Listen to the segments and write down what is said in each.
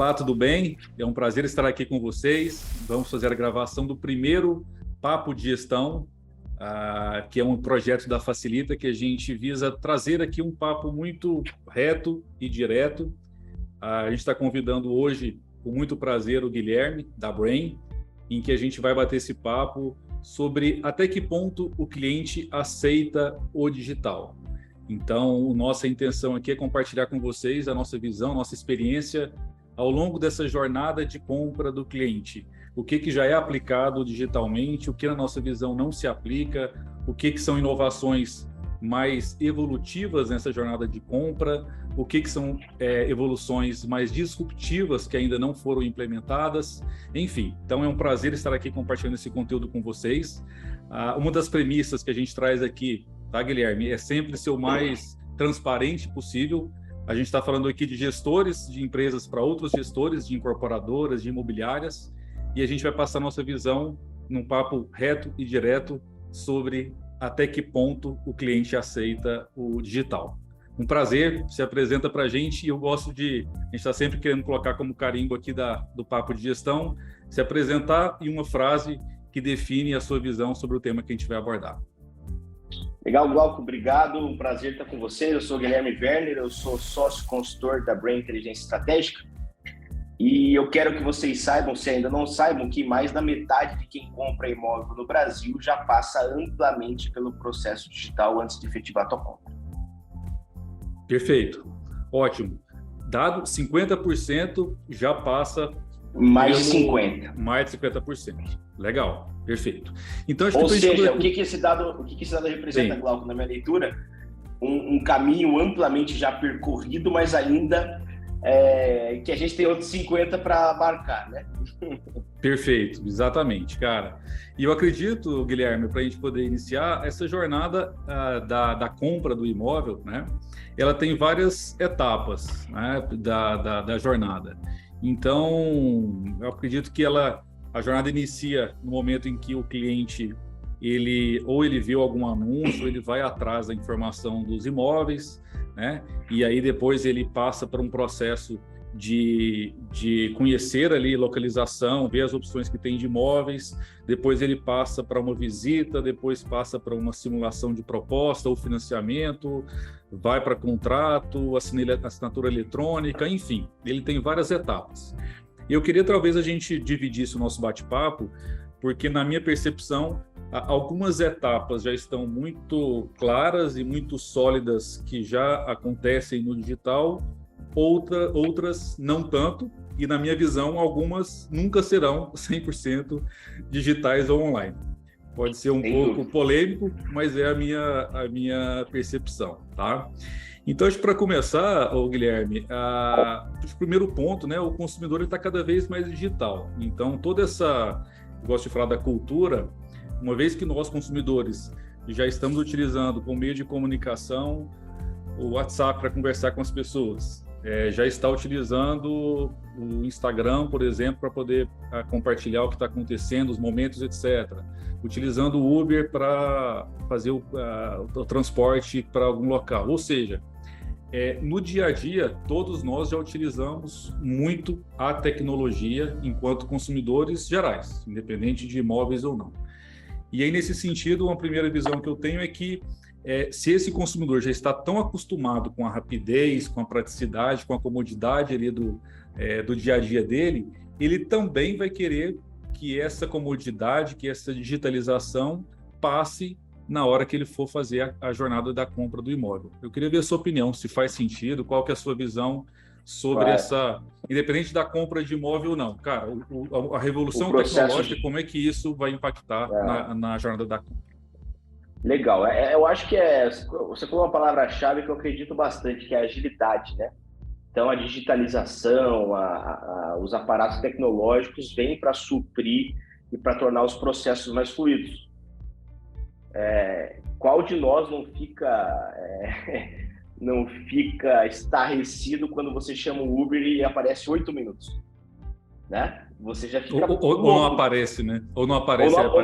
Olá, tudo bem? É um prazer estar aqui com vocês. Vamos fazer a gravação do primeiro Papo de Gestão, que é um projeto da Facilita, que a gente visa trazer aqui um papo muito reto e direto. A gente está convidando hoje, com muito prazer, o Guilherme, da Brain, em que a gente vai bater esse papo sobre até que ponto o cliente aceita o digital. Então, nossa intenção aqui é compartilhar com vocês a nossa visão, nossa experiência ao longo dessa jornada de compra do cliente. O que já é aplicado digitalmente, o que na nossa visão não se aplica, o que são inovações mais evolutivas nessa jornada de compra, o que são evoluções mais disruptivas que ainda não foram implementadas, enfim. Então é um prazer estar aqui compartilhando esse conteúdo com vocês. Uma das premissas que a gente traz aqui, tá, Guilherme, é sempre ser o mais transparente possível. A gente está falando aqui de gestores de empresas para outros gestores, de incorporadoras, de imobiliárias, e a gente vai passar nossa visão num papo reto e direto sobre até que ponto o cliente aceita o digital. Um prazer, se apresenta para a gente, e eu gosto de... A gente está sempre querendo colocar como carimbo aqui do Papo de Gestão, se apresentar em uma frase que define a sua visão sobre o tema que a gente vai abordar. Legal, Glauco, obrigado. Um prazer estar com vocês. Eu sou o Guilherme Werner, eu sou sócio consultor da Brain Inteligência Estratégica e eu quero que vocês saibam, se ainda não saibam, que mais da metade de quem compra imóvel no Brasil já passa amplamente pelo processo digital antes de efetivar a tua compra. Perfeito, ótimo. Dado 50% já passa... Mais de 50%. Mais de 50%. Legal, perfeito. Então, acho Ou que seja, o que esse dado representa, Glauco, na minha leitura? Um caminho amplamente já percorrido, mas ainda que a gente tem outros 50% para marcar, né? Perfeito, exatamente, cara. E eu acredito, Guilherme, para a gente poder iniciar, essa jornada da compra do imóvel, né? Ela tem várias etapas, né, da jornada. Então, eu acredito que a jornada inicia no momento em que o cliente, ele viu algum anúncio, ele vai atrás da informação dos imóveis, né? E aí depois ele passa para um processo de conhecer ali localização, ver as opções que tem de imóveis, depois ele passa para uma visita, depois passa para uma simulação de proposta ou financiamento, vai para contrato, assinatura eletrônica, enfim, ele tem várias etapas. E eu queria talvez a gente dividisse o nosso bate-papo, porque na minha percepção, algumas etapas já estão muito claras e muito sólidas que já acontecem no digital, outras não tanto, e na minha visão, algumas nunca serão 100% digitais ou online. Pode ser um pouco polêmico, mas é a minha percepção, tá? Então, acho que para começar, Guilherme, o primeiro ponto, né, o consumidor está cada vez mais digital. Então, toda essa, eu gosto de falar da cultura, uma vez que nós, consumidores, já estamos utilizando como meio de comunicação o WhatsApp para conversar com as pessoas, já está utilizando o Instagram, por exemplo, para poder compartilhar o que está acontecendo, os momentos, etc. Utilizando o Uber para fazer o transporte para algum local. Ou seja, no dia a dia, todos nós já utilizamos muito a tecnologia enquanto consumidores gerais, independente de imóveis ou não. E aí, nesse sentido, uma primeira visão que eu tenho é que se esse consumidor já está tão acostumado com a rapidez, com a praticidade, com a comodidade ali do dia a dia dele, ele também vai querer que essa comodidade, que essa digitalização passe na hora que ele for fazer a jornada da compra do imóvel. Eu queria ver a sua opinião, se faz sentido, qual que é a sua visão sobre essa, independente da compra de imóvel ou não. Cara, a revolução tecnológica, como é que isso vai impactar na jornada da compra? Legal, eu acho que você falou uma palavra-chave que eu acredito bastante, que é a agilidade, né? Então, a digitalização, os aparatos tecnológicos vêm para suprir e para tornar os processos mais fluidos. Qual de nós não fica estarrecido quando você chama o Uber e aparece 8 minutos? Né? Você já fica... Ou não aparece, né? Ou não aparece, ou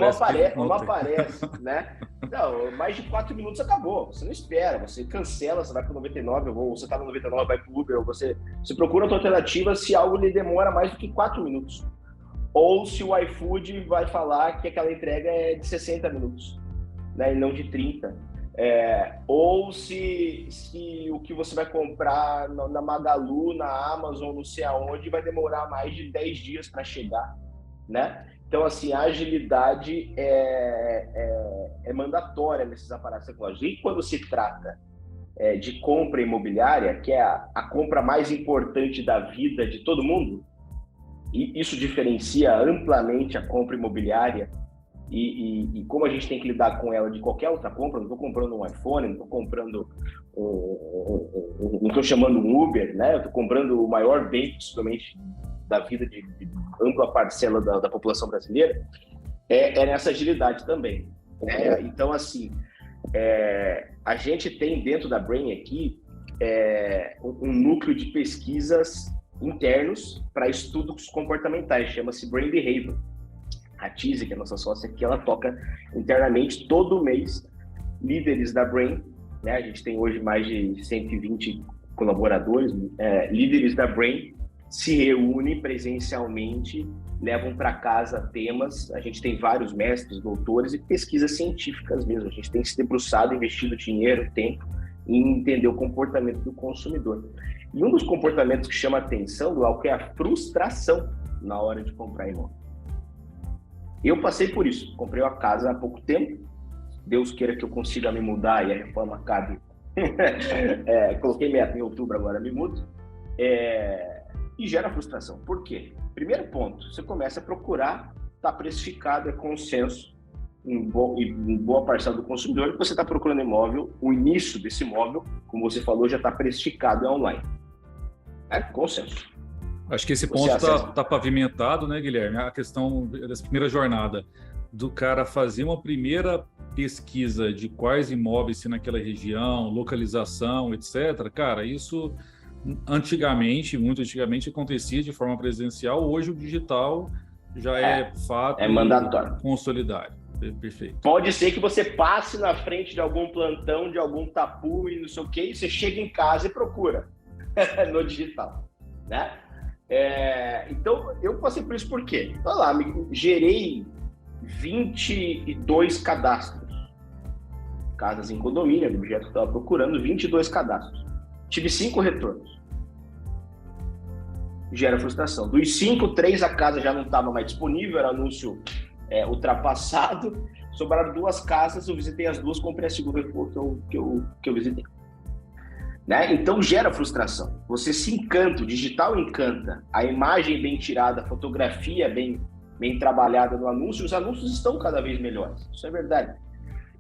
não aparece, né? Não, mais de 4 minutos acabou. Você não espera, você cancela, você vai para o 99, ou você está no 99, vai para o Uber, ou você procura outra alternativa se algo lhe demora mais do que 4 minutos. Ou se o iFood vai falar que aquela entrega é de 60 minutos, né, e não de 30. Ou se o que você vai comprar na Magalu, na Amazon, não sei aonde, vai demorar mais de 10 dias para chegar, né? Então, assim, a agilidade é mandatória nesses aparatos tecnológicos. E quando se trata de compra imobiliária, que é a compra mais importante da vida de todo mundo, e isso diferencia amplamente a compra imobiliária e como a gente tem que lidar com ela de qualquer outra compra. Não estou comprando um iPhone, não estou comprando não estou chamando um Uber, né? Eu estou comprando o maior bem, possivelmente, da vida de ampla parcela da população brasileira, nessa agilidade também. Então, assim, a gente tem dentro da Brain aqui um núcleo de pesquisas internos para estudos comportamentais, chama-se Brain Behavior. A Tizi, que é a nossa sócia aqui, ela toca internamente todo mês líderes da Brain, né? A gente tem hoje mais de 120 colaboradores, líderes da Brain, se reúnem presencialmente, levam para casa temas. A gente tem vários mestres, doutores e pesquisas científicas mesmo. A gente tem se debruçado, investido dinheiro, tempo em entender o comportamento do consumidor. E um dos comportamentos que chama atenção, Glauco, é a frustração na hora de comprar imóvel. Eu passei por isso. Comprei uma casa há pouco tempo. Deus queira que eu consiga me mudar e a reforma acabe. Coloquei meta em outubro, agora me mudo. E gera frustração. Por quê? Primeiro ponto, você começa a procurar, está precificado, é consenso em boa parcela do consumidor, que você está procurando imóvel, o início desse imóvel, como você falou, já está precificado, é online. Consenso. Acho que esse ponto está pavimentado, né, Guilherme? A questão dessa primeira jornada, do cara fazer uma primeira pesquisa de quais imóveis tem naquela região, localização, etc. Cara, isso antigamente, muito antigamente, acontecia de forma presencial. Hoje o digital já é fato, é mandatório, consolidado. Perfeito. Pode ser que você passe na frente de algum plantão, de algum tapu e não sei o quê, e você chega em casa e procura no digital, né? Então, eu passei por isso. Por quê? Olha lá, gerei 22 cadastros. Casas em condomínio, do objeto que eu estava procurando, 22 cadastros. Tive 5 retornos. Gera frustração. Dos 5, 3 a casa já não estava mais disponível, era anúncio ultrapassado. Sobraram 2 casas, eu visitei as 2, comprei a segunda que eu visitei. Né? Então gera frustração. Você se encanta, o digital encanta, a imagem bem tirada, a fotografia bem trabalhada no anúncio, os anúncios estão cada vez melhores, isso é verdade.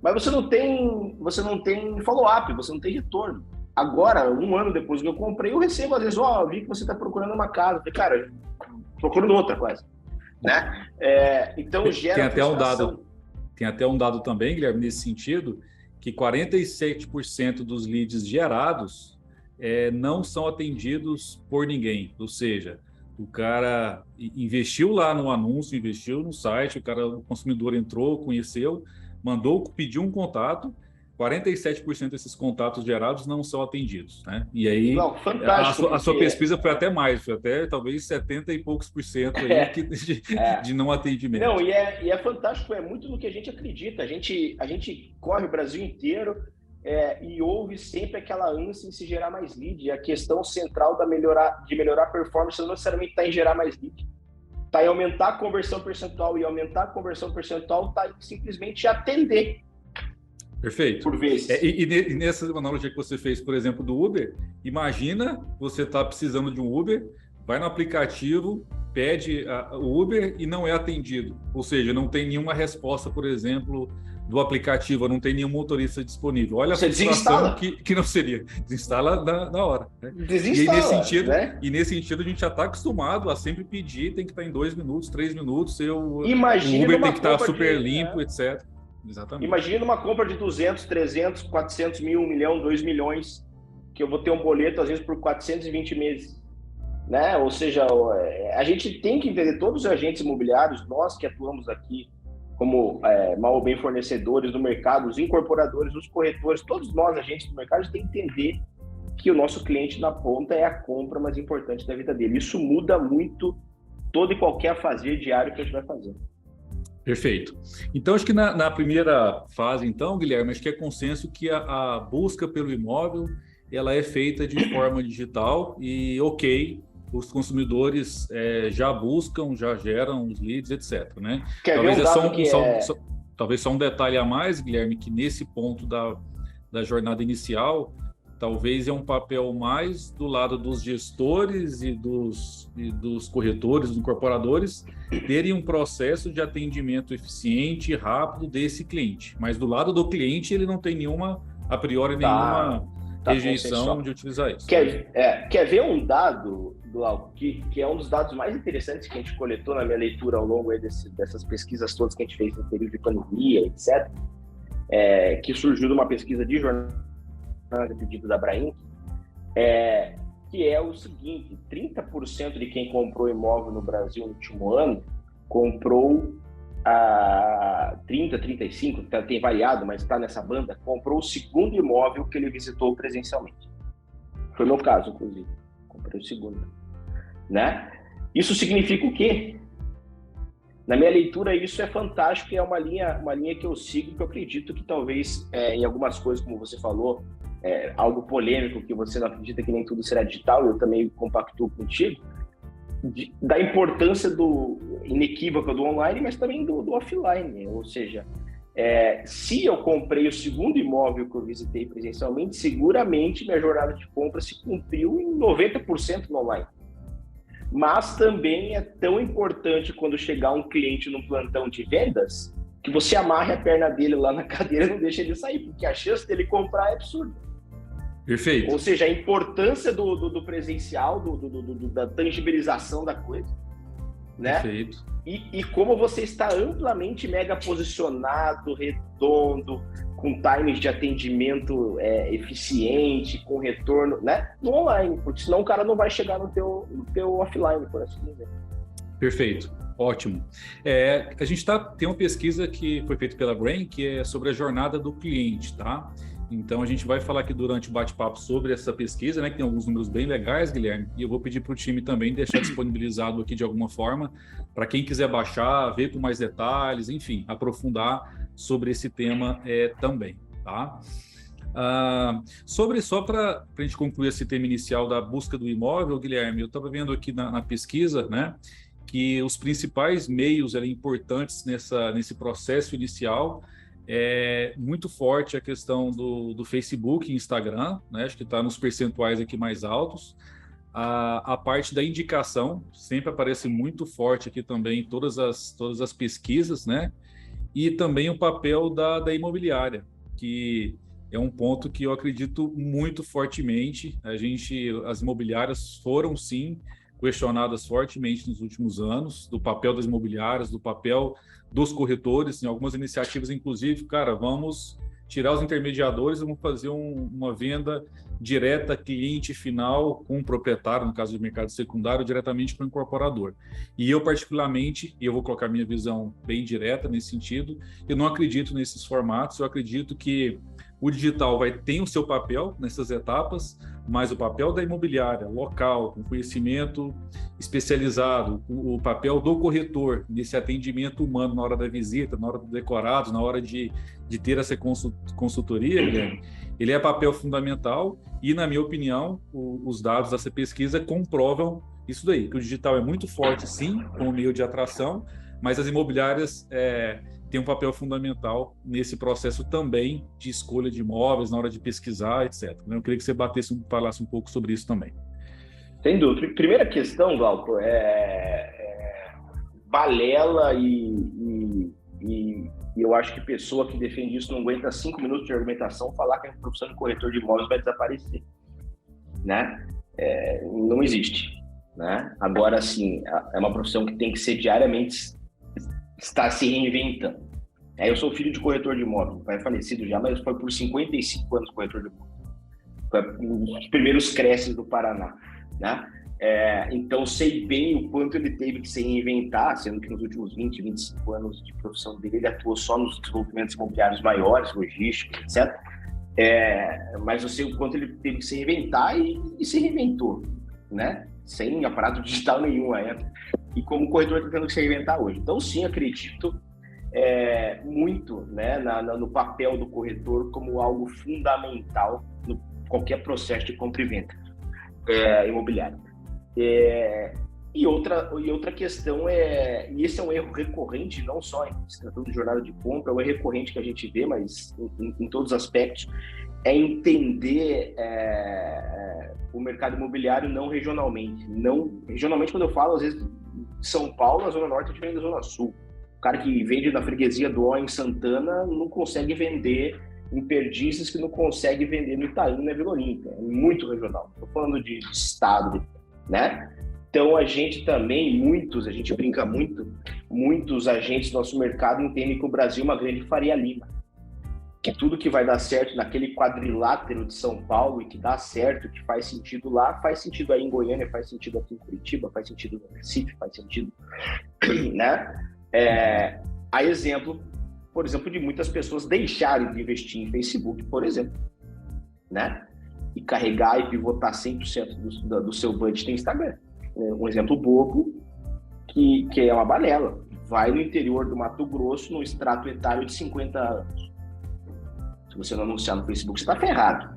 Mas você não tem follow-up, você não tem retorno. Agora, 1 ano depois que eu comprei, eu recebo às vezes, eu vi que você está procurando uma casa. Eu falei, cara, procurando outra quase. Né? Então gera frustração. Tem até um dado também, Guilherme, nesse sentido, que 47% dos leads gerados não são atendidos por ninguém. Ou seja, o cara investiu lá no anúncio, investiu no site, o consumidor entrou, conheceu, pediu um contato, 47% desses contatos gerados não são atendidos, né? E aí, não, a sua pesquisa foi até mais, foi até talvez 70 e poucos por cento aí de não atendimento. Não, e é fantástico, é muito no que a gente acredita. A gente corre o Brasil inteiro e ouve sempre aquela ânsia em se gerar mais lead. A questão central de melhorar a performance não necessariamente está em gerar mais lead. Está em aumentar a conversão percentual, e aumentar a conversão percentual está em simplesmente atender. Perfeito. Por vezes. E nessa analogia que você fez, por exemplo, do Uber, imagina você está precisando de um Uber, vai no aplicativo, pede o Uber e não é atendido. Ou seja, não tem nenhuma resposta, por exemplo, do aplicativo, não tem nenhum motorista disponível. Olha você a situação que não seria. Desinstala na hora. Né? Desinstala, e nesse sentido, a gente já está acostumado a sempre pedir, tem que estar em 2 minutos, 3 minutos, o Uber tem que estar super limpo, etc. Exatamente. Imagina uma compra de 200, 300, 400 mil, 1 milhão, 2 milhões, que eu vou ter um boleto, às vezes, por 420 meses. Né? Ou seja, a gente tem que entender, todos os agentes imobiliários, nós que atuamos aqui mal ou bem fornecedores do mercado, os incorporadores, os corretores, todos nós, agentes do mercado, a gente tem que entender que o nosso cliente na ponta é a compra mais importante da vida dele. Isso muda muito todo e qualquer fazer diário que a gente vai fazer. Perfeito. Então, acho que na primeira fase, então, Guilherme, acho que é consenso que a busca pelo imóvel, ela é feita de forma digital e, os consumidores já buscam, já geram os leads, etc. Né? Talvez só um detalhe a mais, Guilherme, que nesse ponto da jornada inicial, talvez é um papel mais do lado dos gestores e dos corretores, dos incorporadores, terem um processo de atendimento eficiente e rápido desse cliente. Mas do lado do cliente, ele não tem nenhuma rejeição de utilizar isso. Quer ver um dado, Glauco, que é um dos dados mais interessantes que a gente coletou na minha leitura ao longo dessas pesquisas todas que a gente fez no período de pandemia, etc., que surgiu de uma pesquisa de jornada de pedido da Brainc, que é o seguinte: 30% de quem comprou imóvel no Brasil no último ano comprou 35%, tem variado, mas está nessa banda, comprou o segundo imóvel que ele visitou presencialmente. Foi meu caso, inclusive. Comprei o segundo. Né? Isso significa o quê? Na minha leitura, isso é fantástico e é uma linha que eu sigo, que eu acredito que talvez, em algumas coisas, como você falou, algo polêmico, que você não acredita que nem tudo será digital, eu também compactuo contigo, da importância inequívoca do online, mas também do offline. Ou seja, se eu comprei o segundo imóvel que eu visitei presencialmente, seguramente minha jornada de compra se cumpriu em 90% no online. Mas também é tão importante quando chegar um cliente no plantão de vendas, que você amarre a perna dele lá na cadeira e não deixa ele sair, porque a chance dele comprar é absurda. Perfeito. Ou seja, a importância do presencial, da tangibilização da coisa, né? Perfeito. E como você está amplamente mega posicionado, redondo, com times de atendimento eficiente, com retorno, né? No online, porque senão o cara não vai chegar no teu offline, por assim dizer. Perfeito. Ótimo. A gente tem uma pesquisa que foi feita pela Brain, que é sobre a jornada do cliente, tá? Então, a gente vai falar aqui durante o bate-papo sobre essa pesquisa, né, que tem alguns números bem legais, Guilherme, e eu vou pedir para o time também deixar disponibilizado aqui de alguma forma, para quem quiser baixar, ver com mais detalhes, enfim, aprofundar sobre esse tema também, tá? Só para a gente concluir esse tema inicial da busca do imóvel, Guilherme, eu estava vendo aqui na pesquisa, né, que os principais meios importantes nesse processo inicial muito forte a questão do Facebook e Instagram, né? Acho que está nos percentuais aqui mais altos. A parte da indicação sempre aparece muito forte aqui também em todas as pesquisas, né? E também o papel da imobiliária, que é um ponto que eu acredito muito fortemente. As imobiliárias foram, sim, questionadas fortemente nos últimos anos, do papel das imobiliárias, do papel dos corretores, em algumas iniciativas, inclusive, cara, vamos tirar os intermediadores e vamos fazer uma venda direta, cliente final, com o proprietário, no caso do mercado secundário, diretamente para o incorporador. E eu, particularmente, eu vou colocar minha visão bem direta nesse sentido, eu não acredito nesses formatos, eu acredito que o digital tem o seu papel nessas etapas, mas o papel da imobiliária local, com conhecimento especializado, o papel do corretor nesse atendimento humano na hora da visita, na hora do decorado, na hora de ter essa consultoria, Guilherme, ele é papel fundamental e, na minha opinião, os dados dessa pesquisa comprovam isso daí, que o digital é muito forte, sim, como meio de atração, mas as imobiliárias têm um papel fundamental nesse processo também de escolha de imóveis, na hora de pesquisar, etc. Eu queria que você falasse um pouco sobre isso também. Sem dúvida. Primeira questão, Glauco, balela e eu acho que pessoa que defende isso não aguenta 5 minutos de argumentação falar que a profissão de corretor de imóveis vai desaparecer, né? Não existe, né? Agora, sim, é uma profissão que tem que ser diariamente estar se reinventando. Eu sou filho de corretor de imóvel, pai é falecido já, mas foi por 55 anos corretor de imóvel. Foi um dos primeiros creches do Paraná, né? Então, sei bem o quanto ele teve que se reinventar, sendo que nos últimos 20, 25 anos de profissão dele, ele atuou só nos desenvolvimentos imobiliários maiores, logística, etc. Mas eu sei o quanto ele teve que se reinventar e se reinventou, né? Sem aparato digital nenhum ainda. E como corretor está tendo que se reinventar hoje. Então, sim, acredito muito, né, no papel do corretor como algo fundamental no qualquer processo de compra e venda imobiliário. E outra questão e esse é um erro recorrente, não só se tratando de jornada de compra, é um erro recorrente que a gente vê, mas em todos os aspectos, é entender o mercado imobiliário não regionalmente. Não regionalmente, quando eu falo, às vezes, São Paulo, na Zona Norte, é diferente da Zona Sul. O cara que vende na freguesia do Ó em Santana não consegue vender em Perdizes, que não consegue vender no Itaim, na Vila Olímpia. É muito regional. Estou falando de estado, né? Então, a gente também, a gente brinca muito, muitos agentes do nosso mercado entendem que o Brasil é uma grande Faria Lima. Que tudo que vai dar certo naquele quadrilátero de São Paulo e que dá certo, que faz sentido lá, faz sentido aí em Goiânia, faz sentido aqui em Curitiba, faz sentido no Recife, faz sentido, né? Há exemplo, por exemplo, de muitas pessoas deixarem de investir em Facebook, por exemplo, né? E carregar e pivotar 100% do seu budget em Instagram. Um exemplo bobo, que é uma balela. Vai no interior do Mato Grosso, no extrato etário de 50 anos. Se você não anunciar no Facebook, você está ferrado,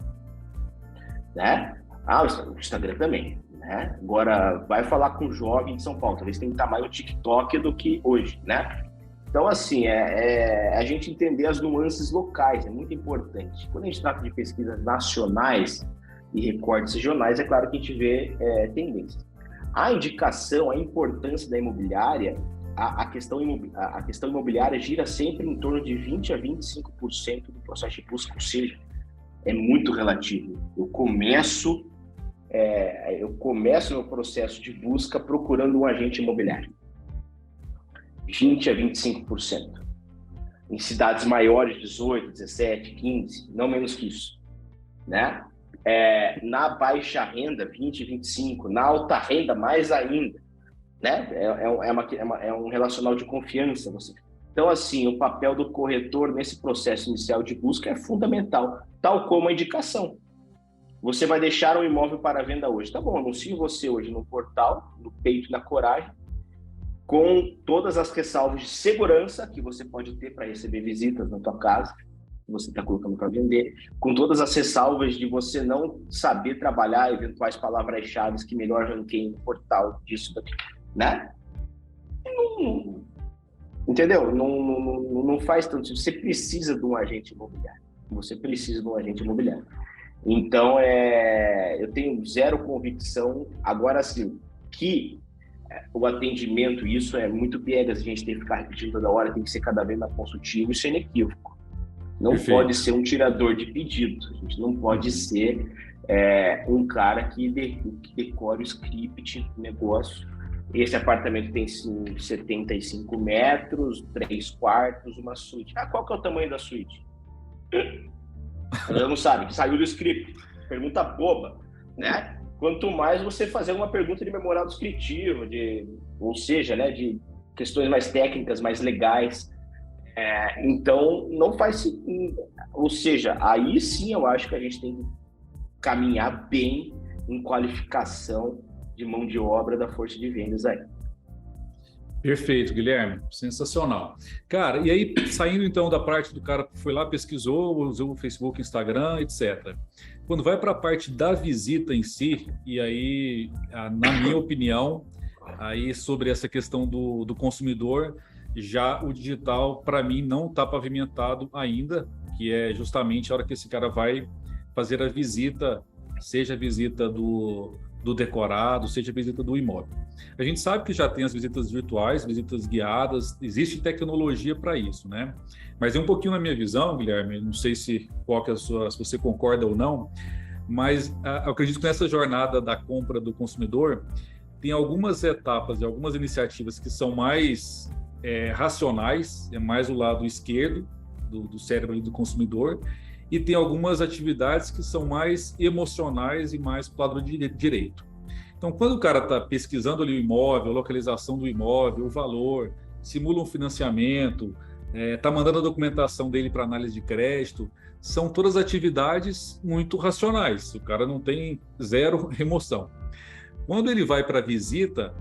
né? O Instagram também, né? Agora, vai falar com um jovem de São Paulo, talvez tenha que estar mais no TikTok do que hoje, né? Então, assim, a gente entender as nuances locais, é muito importante. Quando a gente trata de pesquisas nacionais e recortes regionais, é claro que a gente vê tendências. A indicação, a importância da imobiliária, a questão imobiliária gira sempre em torno de 20% a 25% do processo de busca, ou seja, é muito relativo. Eu começo meu processo de busca procurando um agente imobiliário. 20% a 25%. Em cidades maiores, 18%, 17%, 15%, não menos que isso, né? Na baixa renda, 20%, 25%. Na alta renda, mais ainda, né? É um relacional de confiança. Então, assim, o papel do corretor nesse processo inicial de busca é fundamental, tal como a indicação. Você vai deixar um imóvel para venda hoje. Tá bom, anuncie você hoje no portal, no Peito e na Coragem, com todas as ressalvas de segurança que você pode ter para receber visitas na tua casa, que você está colocando para vender, com todas as ressalvas de você não saber trabalhar eventuais palavras-chave que melhor ranqueiem no portal, disso, daqui, né? Entendeu? Não faz tanto. Você precisa de um agente imobiliário. Então, eu tenho zero convicção, agora sim, que o atendimento, isso é muito piegas, a gente tem que ficar repetindo toda hora, tem que ser cada vez mais consultivo, isso é inequívoco. Não Perfeito. Pode ser um tirador de pedido, a gente não pode ser um cara que decore o script do negócio. Esse apartamento tem 75 metros, 3 quartos, uma suíte. Qual que é o tamanho da suíte? Você não sabe, saiu do script. Pergunta boba, né? Quanto mais você fazer uma pergunta de memorial descritivo, ou seja, né, de questões mais técnicas, mais legais. Então, não faz... Ou seja, aí sim eu acho que a gente tem que caminhar bem em qualificação de mão de obra da força de vendas aí. Perfeito, Guilherme. Sensacional. Cara, e aí, saindo então da parte do cara que foi lá, pesquisou, usou o Facebook, Instagram, etc. Quando vai para a parte da visita em si, e aí, na minha opinião, aí sobre essa questão do consumidor, já o digital, para mim, não está pavimentado ainda, que é justamente a hora que esse cara vai fazer a visita, seja a visita do decorado, seja a visita do imóvel. A gente sabe que já tem as visitas virtuais, visitas guiadas, existe tecnologia para isso, né? Mas é um pouquinho na minha visão, Guilherme, não sei se você concorda ou não, mas eu acredito que nessa jornada da compra do consumidor tem algumas etapas e algumas iniciativas que são mais racionais, é mais o lado esquerdo do cérebro do consumidor, e tem algumas atividades que são mais emocionais e mais para o lado direito. Então, quando o cara está pesquisando ali o imóvel, a localização do imóvel, o valor, simula um financiamento, está mandando a documentação dele para análise de crédito, são todas atividades muito racionais. O cara não tem zero remoção. Quando ele vai para a visita,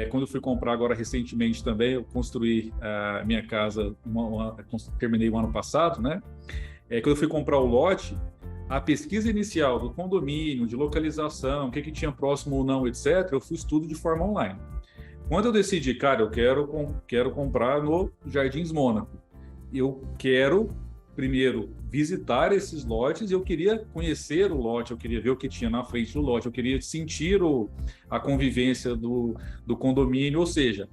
quando eu fui comprar agora recentemente também, eu construí a minha casa, terminei o ano passado, né? Quando eu fui comprar o lote, a pesquisa inicial do condomínio, de localização, o que tinha próximo ou não, etc., eu fiz tudo de forma online. Quando eu decidi, cara, eu quero comprar no Jardins Mônaco, eu quero primeiro visitar esses lotes, eu queria conhecer o lote, eu queria ver o que tinha na frente do lote, eu queria sentir a convivência do condomínio, ou seja,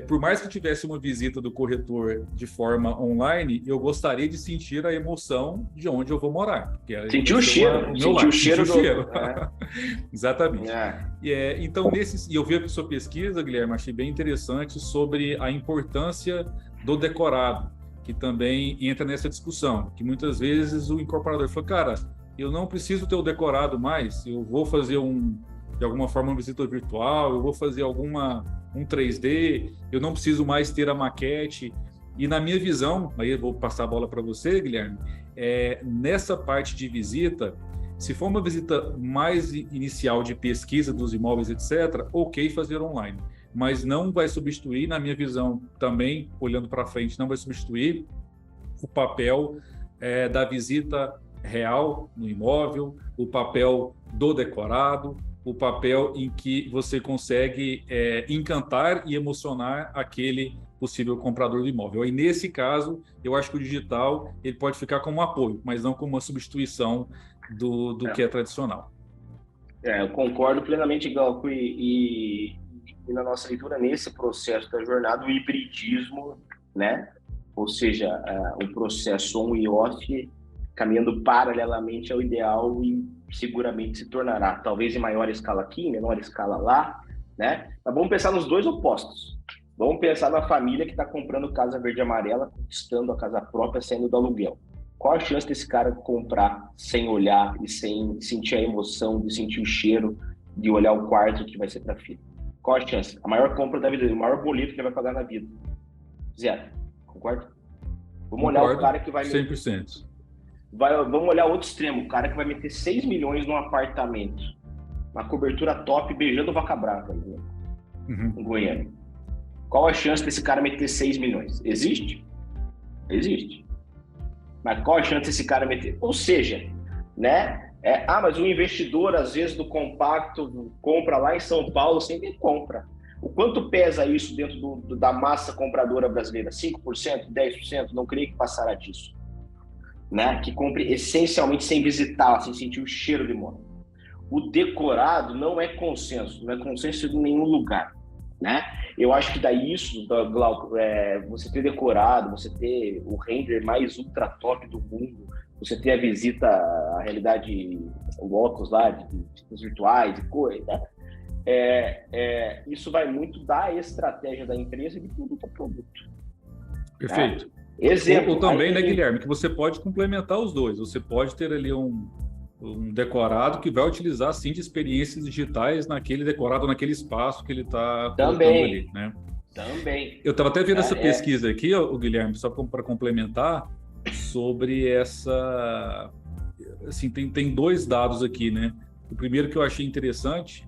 por mais que tivesse uma visita do corretor de forma online, eu gostaria de sentir a emoção de onde eu vou morar. Sentir o cheiro. Sentir o cheiro. É. Exatamente. Então, e eu vi a sua pesquisa, Guilherme, achei bem interessante sobre a importância do decorado, que também entra nessa discussão, que muitas vezes o incorporador fala, cara, eu não preciso ter o decorado mais, eu vou fazer de alguma forma uma visita virtual, eu vou fazer um 3D, eu não preciso mais ter a maquete. E na minha visão, aí eu vou passar a bola para você, Guilherme, nessa parte de visita, se for uma visita mais inicial de pesquisa dos imóveis, etc., ok fazer online, mas não vai substituir, na minha visão também, olhando para frente, não vai substituir o papel da visita real no imóvel, o papel do decorado, o papel em que você consegue encantar e emocionar aquele possível comprador do imóvel. E nesse caso, eu acho que o digital ele pode ficar como um apoio, mas não como uma substituição do que é tradicional. Eu concordo plenamente, Glauco, e na nossa leitura, nesse processo da jornada, o hibridismo, né? Ou seja, o processo on e off, caminhando paralelamente ao ideal e seguramente se tornará, talvez em maior escala aqui, em menor escala lá, né? Mas vamos pensar nos dois opostos. Vamos pensar na família que está comprando casa verde e amarela, conquistando a casa própria, saindo do aluguel. Qual a chance desse cara comprar sem olhar e sem sentir a emoção, de sentir o cheiro, de olhar o quarto que vai ser para a filha? Qual a chance? A maior compra da vida dele, o maior boleto que ele vai pagar na vida. Zero. Concorda? Vamos olhar o cara que vai... 100%. Vamos olhar outro extremo, o cara que vai meter 6 milhões num apartamento, uma cobertura top, beijando vaca brava, em Goiânia. Qual a chance desse cara meter 6 milhões? Existe? Existe. Mas qual a chance desse cara meter? Ou seja, né? Mas o investidor, às vezes, do compacto, compra lá em São Paulo, sempre compra. O quanto pesa isso dentro da massa compradora brasileira? 5%, 10%? Não creio que passará disso. Né? Que compre essencialmente sem visitar, sem sentir o cheiro de imóvel. O decorado não é consenso em nenhum lugar, né? Eu acho que daí isso, Glauco, você ter decorado, você ter o render mais ultra top do mundo, você ter a visita à realidade, o óculos lá, de visitas virtuais e coisa, né? Isso vai muito da estratégia da empresa e de produto a produto. Perfeito. Né? Exemplo. Ou também, né, Guilherme, que você pode complementar os dois. Você pode ter ali um decorado que vai utilizar, sim, de experiências digitais naquele decorado, naquele espaço que ele está colocando ali, né? Também. Eu estava até vendo essa pesquisa aqui, o Guilherme, só para complementar, sobre essa... Assim, tem dois dados aqui, né? O primeiro que eu achei interessante,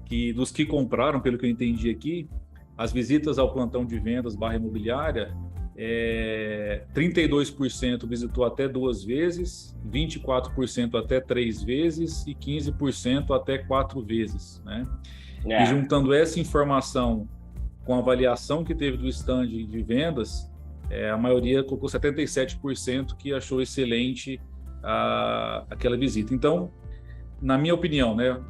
que dos que compraram, pelo que eu entendi aqui, as visitas ao plantão de vendas / imobiliária, 32% visitou até 2 vezes, 24% até 3 vezes e 15% até 4 vezes, né? E juntando essa informação com a avaliação que teve do stand de vendas, a maioria colocou 77% que achou excelente aquela visita. Então, na minha opinião, né,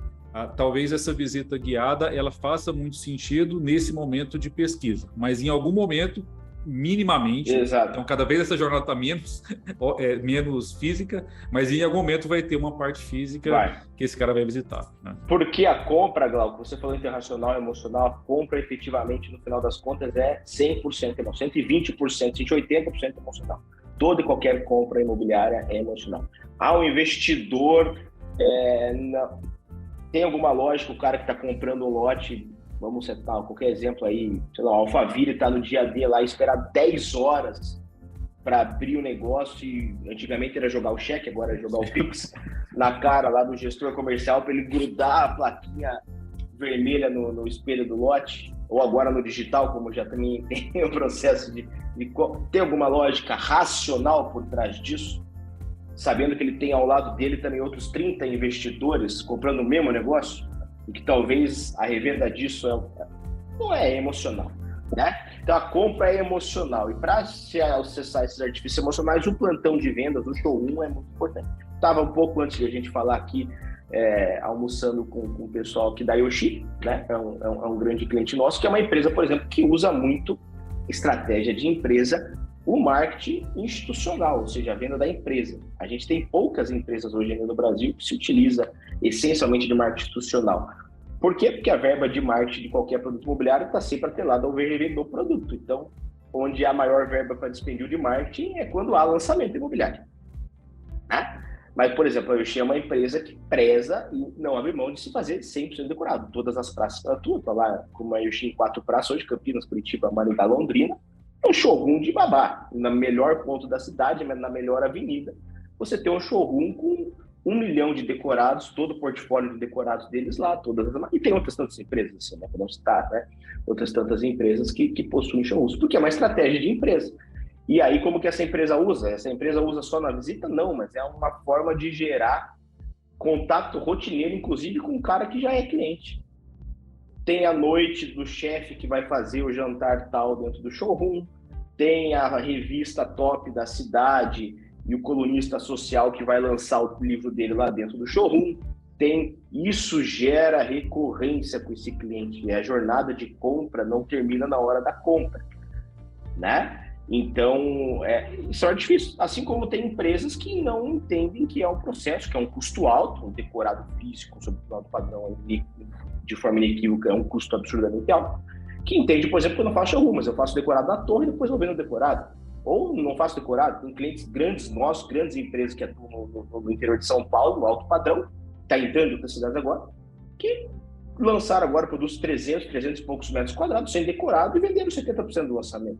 talvez essa visita guiada ela faça muito sentido nesse momento de pesquisa, mas em algum momento minimamente. Exato. Então, cada vez essa jornada está menos física, mas em algum momento vai ter uma parte física que esse cara vai visitar, né? Porque a compra, Glauco, você falou internacional, emocional, a compra efetivamente, no final das contas, é 100% emocional, 120%, 180% emocional. Toda e qualquer compra imobiliária é emocional. O investidor tem alguma lógica o cara que está comprando um lote, vamos citar qualquer exemplo aí, sei lá, o Alphaville está no dia D lá, esperar 10 horas para abrir o negócio, e antigamente era jogar o cheque, agora é jogar o Pix na cara lá do gestor comercial para ele grudar a plaquinha vermelha no espelho do lote, ou agora no digital, como já também tem o processo de ter alguma lógica racional por trás disso, sabendo que ele tem ao lado dele também outros 30 investidores comprando o mesmo negócio, e que talvez a revenda disso não é emocional, né? Então a compra é emocional, e para se acessar esses artifícios emocionais, o plantão de vendas, o showroom é muito importante. Estava um pouco antes de a gente falar aqui, almoçando com o pessoal aqui da Yoshi, né? É um grande cliente nosso, que é uma empresa, por exemplo, que usa muito estratégia de empresa, o marketing institucional, ou seja, a venda da empresa. A gente tem poucas empresas hoje ainda no Brasil que se utiliza essencialmente de marketing institucional. Por quê? Porque a verba de marketing de qualquer produto imobiliário está sempre atrelada ao VGV do produto. Então, onde há maior verba para dispêndio de marketing é quando há lançamento imobiliário, né? Mas, por exemplo, a Yoshi é uma empresa que preza e não abre mão de se fazer 100% decorado. Todas as praças atuam, tá lá como a Yoshi em 4 praças hoje, Campinas, Curitiba, Maringá, Londrina. É um showroom de babá, no melhor ponto da cidade, mas na melhor avenida. Você tem um showroom com 1 milhão de decorados, todo o portfólio de decorados deles lá, e tem outras tantas empresas, assim, né? Podemos citar, né? Outras tantas empresas que possuem showrooms, porque é uma estratégia de empresa. E aí, como que essa empresa usa? Essa empresa usa só na visita? Não, mas é uma forma de gerar contato rotineiro, inclusive com o cara que já é cliente. Tem a noite do chefe que vai fazer o jantar tal dentro do showroom, tem a revista top da cidade e o colunista social que vai lançar o livro dele lá dentro do showroom. Isso gera recorrência com esse cliente, e a jornada de compra não termina na hora da compra, né? Então, isso é difícil. Assim como tem empresas que não entendem que é um processo, que é um custo alto, um decorado físico sob o padrão de forma inequívoca é um custo absurdamente alto, que entende, por exemplo, que eu não faço showroom, mas eu faço decorado na torre e depois eu vendo decorado. Ou não faço decorado, tem clientes grandes nossos, grandes empresas que atuam no interior de São Paulo, no alto padrão, está entrando em outras cidades agora, que lançaram agora produtos 300 e poucos metros quadrados, sem decorado, e venderam 70% do lançamento.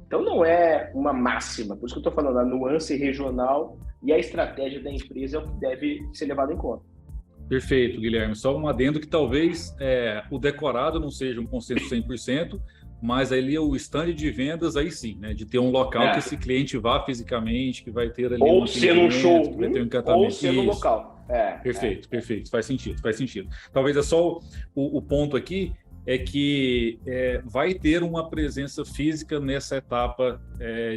Então não é uma máxima, por isso que eu estou falando, a nuance regional e a estratégia da empresa é o que deve ser levado em conta. Perfeito, Guilherme. Só um adendo que talvez o decorado não seja um consenso 100%, mas ali o stand de vendas, aí sim, né? De ter um local que esse cliente vá fisicamente, que vai ter ali ou ser no show, vai ter um encantamento. Ou ser no local. Perfeito. Faz sentido. Talvez é só o ponto aqui é que vai ter uma presença física nessa etapa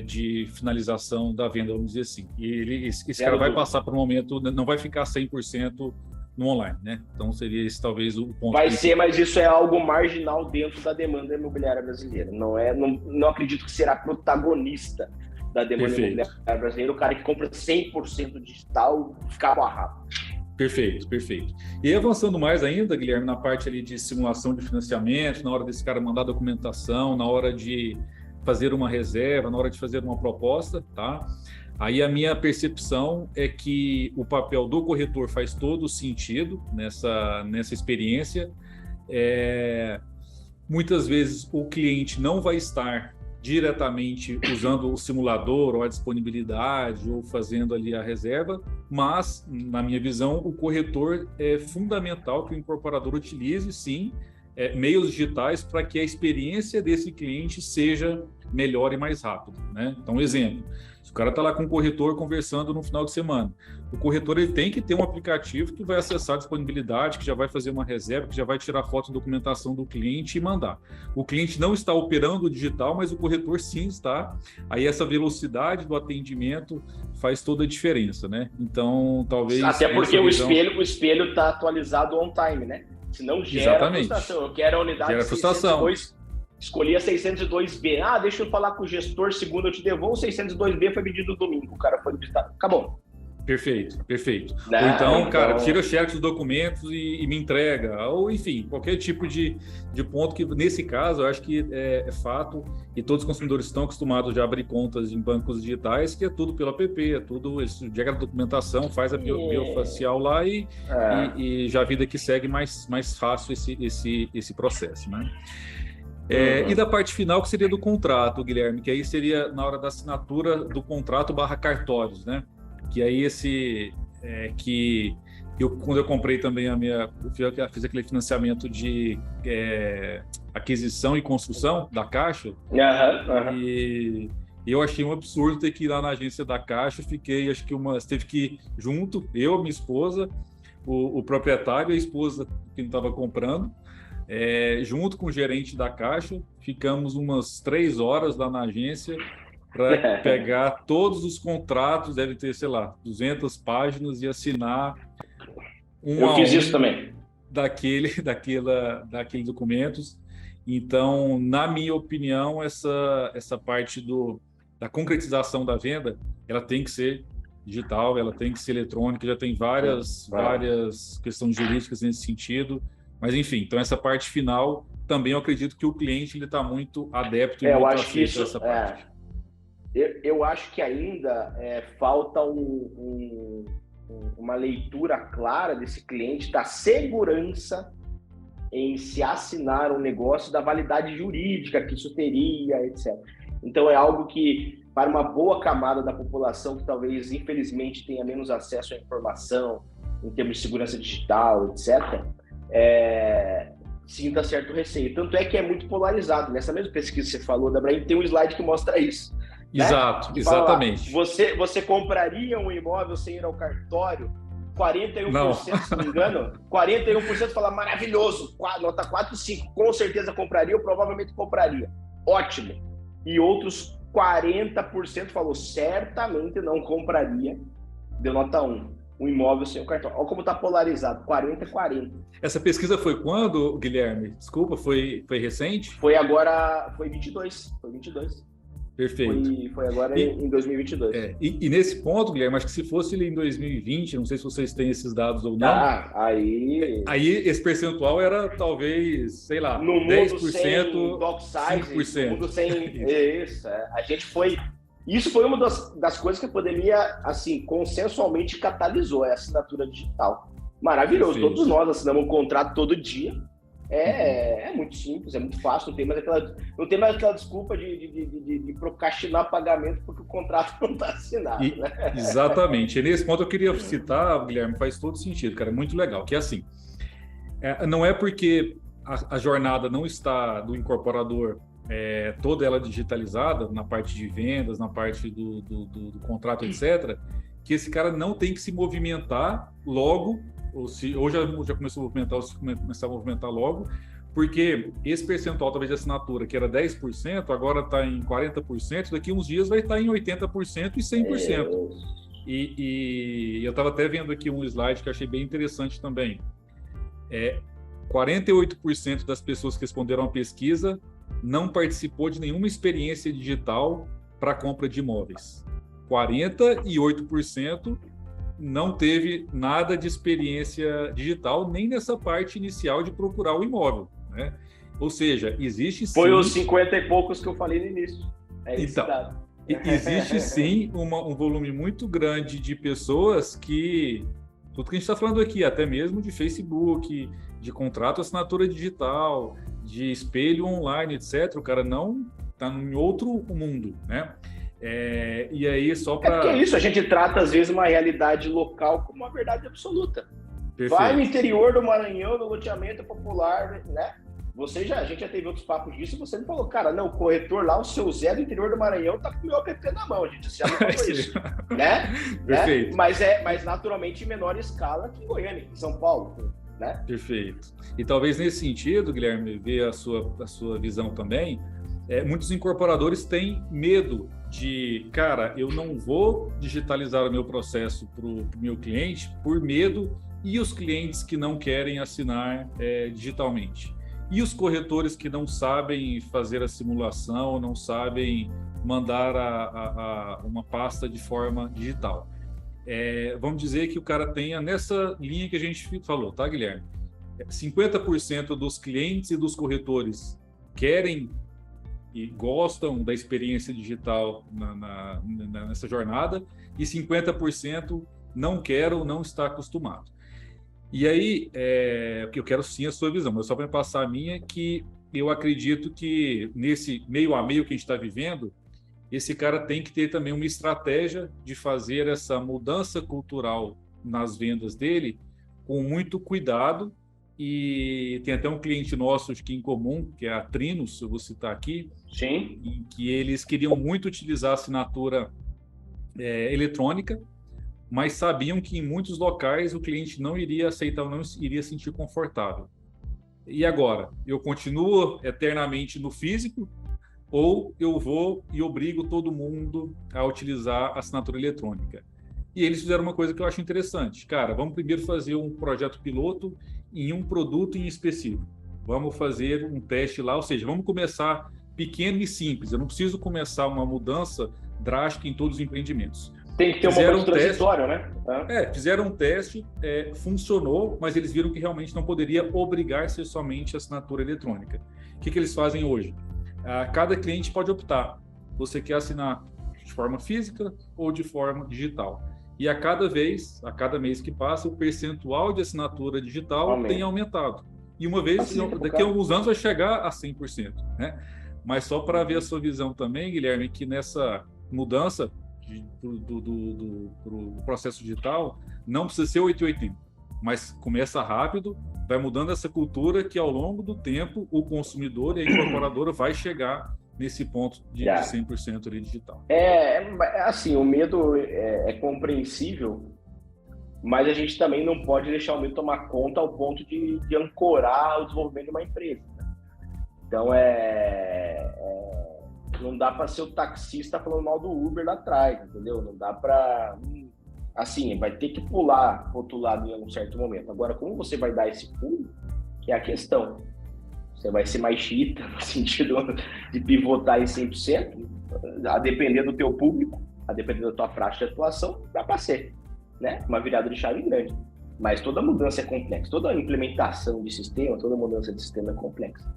de finalização da venda, vamos dizer assim. E esse cara vai passar por um momento, não vai ficar 100% no online, né? Então seria esse talvez o ponto. Vai ser, mas isso é algo marginal dentro da demanda imobiliária brasileira. Não acredito que será protagonista da demanda imobiliária brasileira, o cara que compra 100% digital, cabo a rabo. Perfeito. E avançando mais ainda, Guilherme, na parte ali de simulação de financiamento, na hora desse cara mandar documentação, na hora de fazer uma reserva, na hora de fazer uma proposta, tá? Aí a minha percepção é que o papel do corretor faz todo sentido nessa experiência. Muitas vezes o cliente não vai estar diretamente usando o simulador ou a disponibilidade ou fazendo ali a reserva, mas, na minha visão, o corretor é fundamental que o incorporador utilize, sim, meios digitais para que a experiência desse cliente seja melhor e mais rápida, né? Então, exemplo, se o cara está lá com o corretor conversando no final de semana, o corretor ele tem que ter um aplicativo que vai acessar a disponibilidade, que já vai fazer uma reserva, que já vai tirar foto e documentação do cliente e mandar. O cliente não está operando o digital, mas o corretor sim está. Aí essa velocidade do atendimento faz toda a diferença, né? Então, talvez... Até porque o espelho está atualizado on time, né? Senão gera frustração. Eu quero a unidade 602, escolhi a 602B. Deixa eu falar com o gestor, segunda eu te devolvo, 602B foi vendido domingo, o cara foi visitar. Acabou. Perfeito, perfeito. Não, Ou então, cara, então... tira o xerox dos documentos e me entrega. Ou, enfim, qualquer tipo de ponto que, nesse caso, eu acho que é fato, e todos os consumidores estão acostumados já a abrir contas em bancos digitais, que é tudo pelo app, é tudo, eles pega a documentação, faz a biofacial lá e já a vida que segue mais fácil esse processo, né? E da parte final, que seria do contrato, Guilherme, que aí seria na hora da assinatura do contrato / cartórios, né? Que aí quando eu comprei também eu fiz aquele financiamento de aquisição e construção da Caixa, e eu achei um absurdo ter que ir lá na agência da Caixa, fiquei, acho que teve que ir junto, eu, minha esposa, o proprietário e a esposa que estava comprando, junto com o gerente da Caixa, ficamos umas 3 horas lá na agência, para pegar todos os contratos, deve ter, sei lá, 200 páginas e assinar Eu fiz isso também. daqueles documentos. Então, na minha opinião, essa parte da concretização da venda, ela tem que ser digital, ela tem que ser eletrônica, já tem várias questões jurídicas nesse sentido. Mas, enfim, então essa parte final, também eu acredito que o cliente está muito adepto e muito afeito a essa parte. Eu acho que ainda falta uma leitura clara desse cliente, da segurança em se assinar um negócio, da validade jurídica que isso teria, etc. Então é algo que, para uma boa camada da população que talvez, infelizmente, tenha menos acesso à informação, em termos de segurança digital, etc., sinta certo receio. Tanto é que é muito polarizado. Nessa mesma pesquisa que você falou, da Brain, tem um slide que mostra isso. Exato, né? Exatamente. Você compraria um imóvel sem ir ao cartório? 41%, se não me engano, 41% fala maravilhoso, nota 4 e 5, com certeza compraria, ou provavelmente compraria. Ótimo. E outros 40% falou certamente não compraria, deu nota 1. Um imóvel sem o cartão. Olha como está polarizado, 40-40. Essa pesquisa foi quando, Guilherme? Desculpa, foi recente? Foi agora, foi 22. Foi 22. Perfeito. Foi agora em 2022. E nesse ponto, Guilherme, acho que se fosse em 2020, não sei se vocês têm esses dados ou não. Aí esse percentual era talvez, sei lá, no 10%, mundo sem docksizing, 5%. No mundo sem... Isso, a gente foi... Isso foi uma das coisas que a pandemia, assim, consensualmente catalisou, a assinatura digital. Maravilhoso. Perfeito. Todos nós assinamos um contrato todo dia. É muito simples, é muito fácil, não tem mais aquela desculpa de procrastinar pagamento porque o contrato não está assinado. Né? Exatamente. E nesse ponto eu queria citar, Guilherme, faz todo sentido, cara, é muito legal, que é assim, não é porque a jornada não está do incorporador toda ela digitalizada, na parte de vendas, na parte do contrato, etc., que esse cara não tem que se movimentar logo, ou já começou a movimentar, ou se começar a movimentar logo, porque esse percentual talvez de assinatura, que era 10%, agora está em 40%, daqui uns dias vai estar em 80% e 100%. E eu estava até vendo aqui um slide que eu achei bem interessante também. 48% das pessoas que responderam à pesquisa não participou de nenhuma experiência digital para compra de imóveis. 48% não teve nada de experiência digital, nem nessa parte inicial de procurar o imóvel, né? Ou seja, existe sim... Foi os 50 e poucos que eu falei no início. Então, existe sim um volume muito grande de pessoas que... Tudo que a gente está falando aqui, até mesmo de Facebook, de contrato, assinatura digital, de espelho online, etc. O cara não está em outro mundo, né? E aí só para... porque é isso, a gente trata às vezes uma realidade local como uma verdade absoluta. Perfeito. Vai no interior do Maranhão, no loteamento popular, né? A gente já teve outros papos disso, e você me falou, cara, não, o corretor lá, o seu Zé do interior do Maranhão tá com o meu app na mão, a gente já não falou isso, né? Perfeito. Mas naturalmente em menor escala que em Goiânia, em São Paulo, né? Perfeito. E talvez nesse sentido, Guilherme, ver a sua visão também, muitos incorporadores têm medo de, cara, eu não vou digitalizar o meu processo para o meu cliente por medo, e os clientes que não querem assinar digitalmente. E os corretores que não sabem fazer a simulação, não sabem mandar uma pasta de forma digital. vamos dizer que o cara tenha nessa linha que a gente falou, tá, Guilherme? 50% dos clientes e dos corretores querem e gostam da experiência digital nessa jornada, e 50% não quer ou não está acostumado. E aí, eu quero sim a sua visão, mas só para passar a minha, que eu acredito que nesse meio a meio que a gente está vivendo, esse cara tem que ter também uma estratégia de fazer essa mudança cultural nas vendas dele com muito cuidado. E tem até um cliente nosso aqui em comum, que é a Trinos, eu vou citar aqui, Sim. em que eles queriam muito utilizar a assinatura eletrônica, mas sabiam que em muitos locais o cliente não iria aceitar, não iria sentir confortável. E agora? Eu continuo eternamente no físico ou eu vou e obrigo todo mundo a utilizar a assinatura eletrônica? E eles fizeram uma coisa que eu acho interessante. Cara, vamos primeiro fazer um projeto piloto em um produto em específico. Vamos fazer um teste lá, ou seja, vamos começar pequeno e simples. Eu não preciso começar uma mudança drástica em todos os empreendimentos. Tem que ter um momento transitório, né? Fizeram um teste, funcionou, mas eles viram que realmente não poderia obrigar a ser somente assinatura eletrônica. O que eles fazem hoje? Cada cliente pode optar. Você quer assinar de forma física ou de forma digital? E a cada mês que passa, o percentual de assinatura digital tem aumentado. E uma vez, daqui a alguns anos, vai chegar a 100%. Né? Mas só para ver a sua visão também, Guilherme, que nessa mudança do processo digital, não precisa ser 880, mas começa rápido, vai mudando essa cultura que ao longo do tempo o consumidor e a incorporadora vai chegar nesse ponto de 100% ali digital. Assim, o medo é compreensível, mas a gente também não pode deixar o medo tomar conta ao ponto de ancorar o desenvolvimento de uma empresa. Né? Então, não dá para ser o taxista falando mal do Uber lá atrás, entendeu? Não dá para... Assim, vai ter que pular para o outro lado em um certo momento. Agora, como você vai dar esse pulo, que é a questão. Você vai ser mais xiita, no sentido de pivotar em 100%, a depender do teu público, a depender da tua praxe de atuação, dá para ser, né? Uma virada de chave grande. Mas toda mudança é complexa, toda implementação de sistema, toda mudança de sistema é complexa.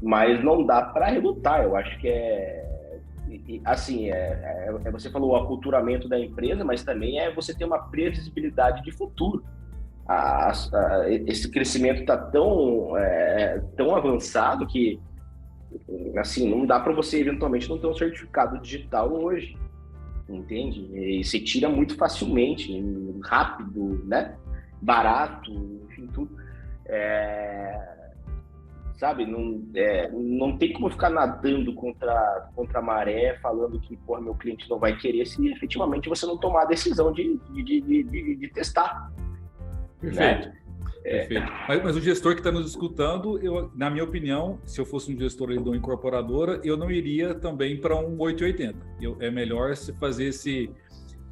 Mas não dá para relutar, eu acho que assim, você falou o aculturamento da empresa, mas também você ter uma previsibilidade de futuro. Esse crescimento está tão avançado que, assim, não dá para você eventualmente não ter um certificado digital hoje, entende? E se tira muito facilmente, rápido, né? Barato, enfim, tudo. Sabe, não tem como ficar nadando contra a maré, falando que, porra, meu cliente não vai querer, se efetivamente você não tomar a decisão de testar. Perfeito. Né? Perfeito. Mas o gestor que está nos escutando, na minha opinião, se eu fosse um gestor de uma incorporadora, eu não iria também para um 880. É melhor se fazer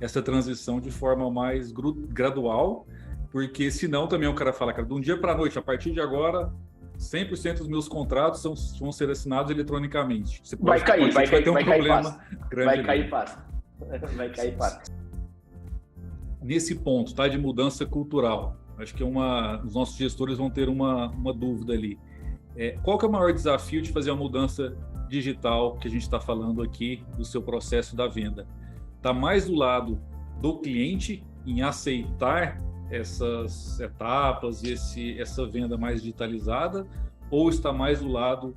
essa transição de forma mais gradual, porque senão também o cara fala, cara, de um dia para a noite, a partir de agora, 100% dos meus contratos vão ser assinados eletronicamente. Você vai cair fácil. Vai cair fácil. Nesse ponto, tá, de mudança cultural, acho que os nossos gestores vão ter uma dúvida ali. Qual que é o maior desafio de fazer a mudança digital que a gente está falando aqui do seu processo da venda? Está mais do lado do cliente em aceitar essas etapas e essa venda mais digitalizada, ou está mais do lado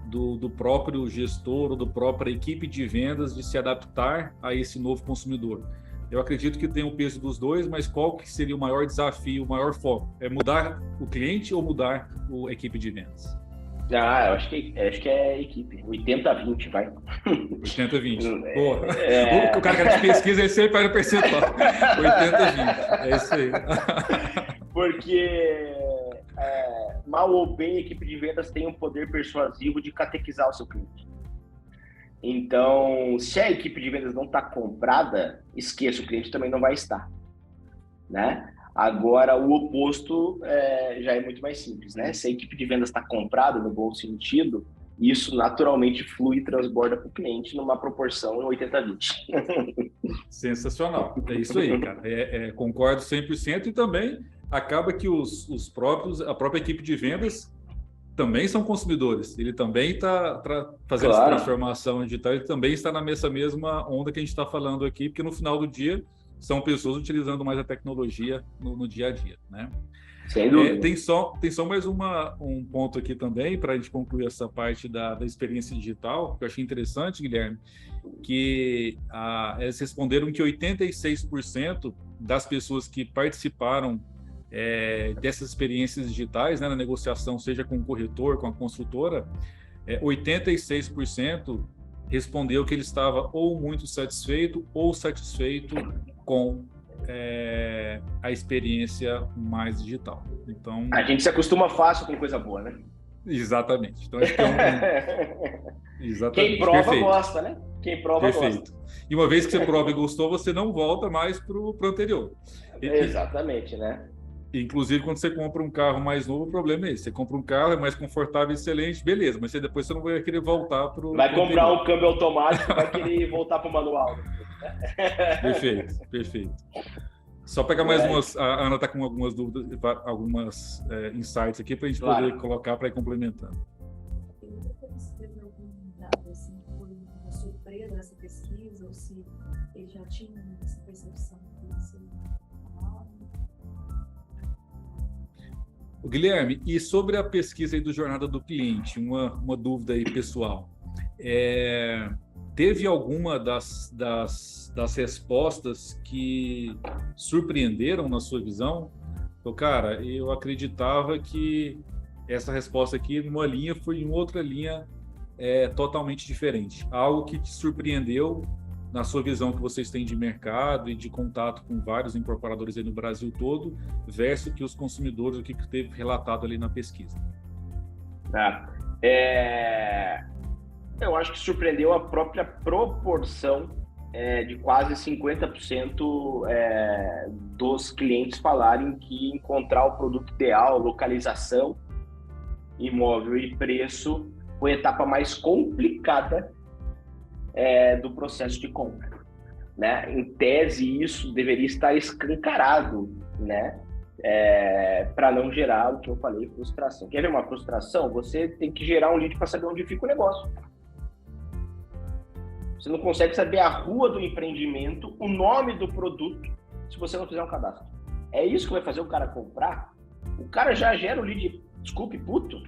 do próprio gestor ou da própria equipe de vendas de se adaptar a esse novo consumidor? Eu acredito que tem o peso dos dois, mas qual que seria o maior desafio, o maior foco? É mudar o cliente ou mudar a equipe de vendas? Eu acho que é equipe. 80-20, vai. 80-20. O cara que pesquisa, ele sempre faz o percentual. 80-20. É isso aí. Porque, mal ou bem, a equipe de vendas tem um poder persuasivo de catequizar o seu cliente. Então, se a equipe de vendas não está comprada, esqueça, o cliente também não vai estar, né? Agora, o oposto já é muito mais simples, né? Se a equipe de vendas está comprada, no bom sentido, isso naturalmente flui e transborda para o cliente numa proporção em 80-20. Sensacional. É isso aí, cara. Concordo 100% e também acaba que a própria equipe de vendas também são consumidores. Ele também está fazendo essa transformação digital, ele também está nessa mesma onda que a gente está falando aqui, porque no final do dia são pessoas utilizando mais a tecnologia no dia a dia, né? Sem dúvida. Tem só mais um ponto aqui também, para a gente concluir essa parte da experiência digital, que eu achei interessante, Guilherme, que eles responderam que 86% das pessoas que participaram dessas experiências digitais, né, na negociação, seja com o corretor, com a construtora, 86% respondeu que ele estava ou muito satisfeito ou satisfeito com a experiência mais digital. Então, a gente se acostuma fácil com coisa boa, né? Exatamente. Então, acho que exatamente. Quem prova Perfeito. gosta, né? Quem prova Perfeito. gosta. E uma vez que você prova e gostou, você não volta mais para o anterior. Exatamente, né? Inclusive, quando você compra um carro mais novo, o problema é esse. Você compra um carro, é mais confortável, excelente, beleza. Mas depois você não vai querer voltar para o Vai comprar um câmbio automático, vai querer voltar para o manual. Perfeito. Só pegar mais umas... A Ana está com algumas dúvidas, algumas insights aqui para a gente poder colocar para ir complementando. Você teve algum dado, assim, que foi uma surpresa nessa pesquisa, ou se ele já tinha essa percepção que você falava? Guilherme, e sobre a pesquisa aí do Jornada do Cliente, uma dúvida aí pessoal. Teve alguma das respostas que surpreenderam na sua visão? Então, cara, eu acreditava que essa resposta aqui numa linha foi em outra linha totalmente diferente. Algo que te surpreendeu na sua visão que vocês têm de mercado e de contato com vários incorporadores aí no Brasil todo, versus que os consumidores, o que teve relatado ali na pesquisa. Eu acho que surpreendeu a própria proporção de quase 50% dos clientes falarem que encontrar o produto ideal, localização, imóvel e preço foi a etapa mais complicada do processo de compra, né? Em tese, isso deveria estar escancarado, né? Para não gerar o que eu falei, frustração. Quer ver uma frustração? Você tem que gerar um lead para saber onde fica o negócio. Você não consegue saber a rua do empreendimento, o nome do produto, se você não fizer um cadastro. É isso que vai fazer o cara comprar? O cara já gera o lead, desculpe, puto.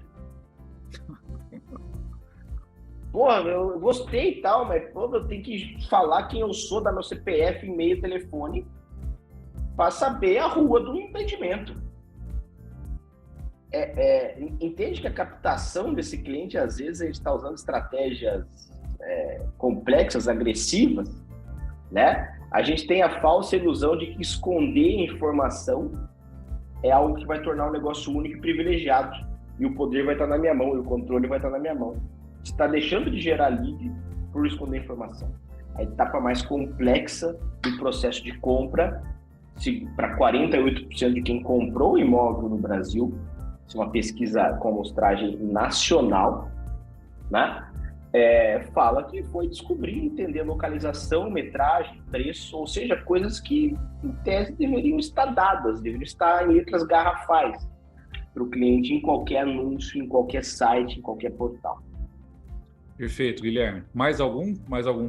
Porra, eu gostei e tal, mas eu tenho que falar quem eu sou, dar meu CPF, e-mail, telefone, para saber a rua do empreendimento. Entende que a captação desse cliente, às vezes, a gente está usando estratégias complexas, agressivas, né? A gente tem a falsa ilusão de que esconder informação é algo que vai tornar o negócio único e privilegiado. E o poder vai estar na minha mão, e o controle vai estar na minha mão. Você está deixando de gerar lead por esconder informação. A etapa mais complexa do processo de compra, para 48% de quem comprou o imóvel no Brasil, isso é uma pesquisa com amostragem nacional, né? Fala que foi descobrir, entender localização, metragem, preço, ou seja, coisas que, em tese, deveriam estar dadas, deveriam estar em letras garrafais para o cliente em qualquer anúncio, em qualquer site, em qualquer portal. Perfeito, Guilherme. Mais algum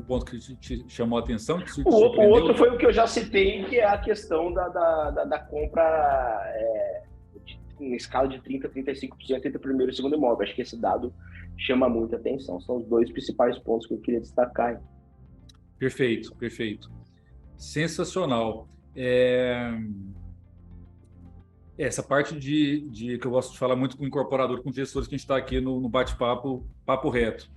ponto que te chamou a atenção? Que o outro foi o que eu já citei, que é a questão da compra em escala de 30% a 35% entre o primeiro e o segundo imóvel. Acho que esse dado chama muita atenção. São os dois principais pontos que eu queria destacar. Perfeito. Sensacional. Essa parte de que eu gosto de falar muito com o incorporador, com gestores que a gente está aqui no bate-papo, papo reto,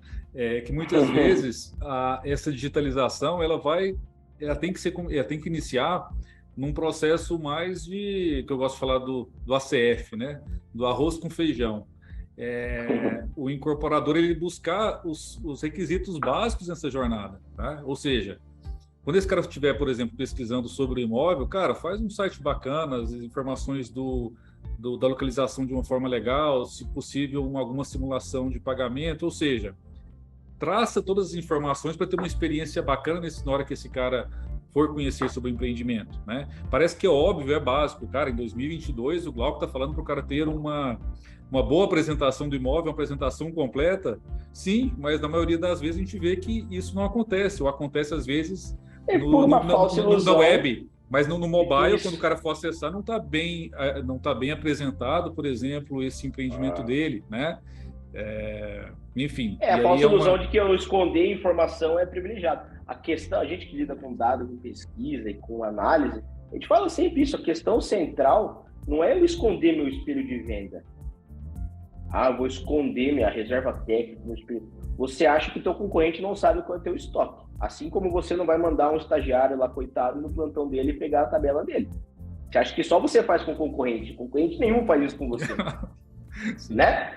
que muitas vezes essa digitalização ela tem que iniciar num processo mais que eu gosto de falar do ACF, né? Do arroz com feijão. O incorporador ele buscar os requisitos básicos nessa jornada, tá? Ou seja, quando esse cara estiver, por exemplo, pesquisando sobre o imóvel, cara, faz um site bacana, as informações do da localização de uma forma legal, se possível, alguma simulação de pagamento, ou seja, traça todas as informações para ter uma experiência bacana na hora que esse cara for conhecer sobre o empreendimento, né? Parece que é óbvio, é básico, cara, em 2022 o Glauco está falando para o cara ter uma boa apresentação do imóvel, uma apresentação completa, sim, mas na maioria das vezes a gente vê que isso não acontece, ou acontece às vezes na web, mas no mobile, quando o cara for acessar, não está bem apresentado, por exemplo, esse empreendimento dele, né? Enfim. A falsa ilusão de que eu esconder informação é privilegiado. A questão, a gente que lida com dados, com pesquisa e com análise, a gente fala sempre isso, a questão central não é eu esconder meu espelho de venda. Eu vou esconder minha reserva técnica, meu espelho. Você acha que o teu concorrente não sabe qual é o teu estoque. Assim como você não vai mandar um estagiário lá, coitado, no plantão dele e pegar a tabela dele. Você acha que só você faz com o concorrente? Concorrente nenhum faz isso com você. Né?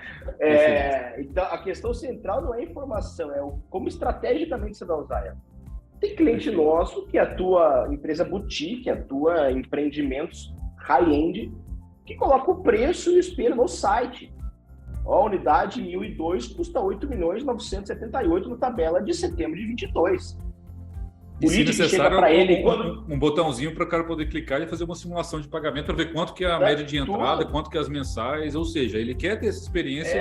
Então, a questão central não é a informação, é como estrategicamente você vai usar ela. Tem cliente nosso que atua empresa boutique, atua em empreendimentos high-end, que coloca o preço e o espelho no site. A unidade 1002 custa 8.978 na tabela de setembro de 22. E se necessário, um botãozinho para o cara poder clicar e fazer uma simulação de pagamento para ver quanto que é a média de entrada, quanto que é as mensais, ou seja, ele quer ter essa experiência.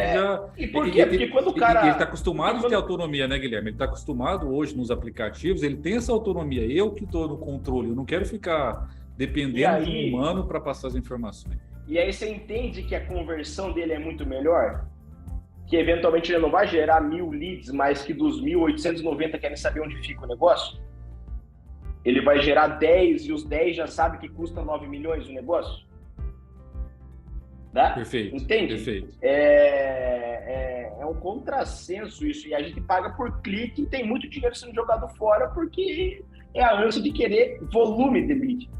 E por quê? Porque quando o cara... Ele está acostumado a ter autonomia, né, Guilherme? Ele está acostumado hoje nos aplicativos, ele tem essa autonomia. Eu que estou no controle, eu não quero ficar dependendo de um humano para passar as informações. E aí você entende que a conversão dele é muito melhor? Que eventualmente ele não vai gerar 1.000 leads, mas que dos 1.890 querem saber onde fica o negócio? Ele vai gerar 10 e os 10 já sabem que custa 9 milhões o negócio? Né? Perfeito. Entende? Perfeito. É um contrassenso isso. E a gente paga por clique e tem muito dinheiro sendo jogado fora porque é a ânsia de querer volume de lead.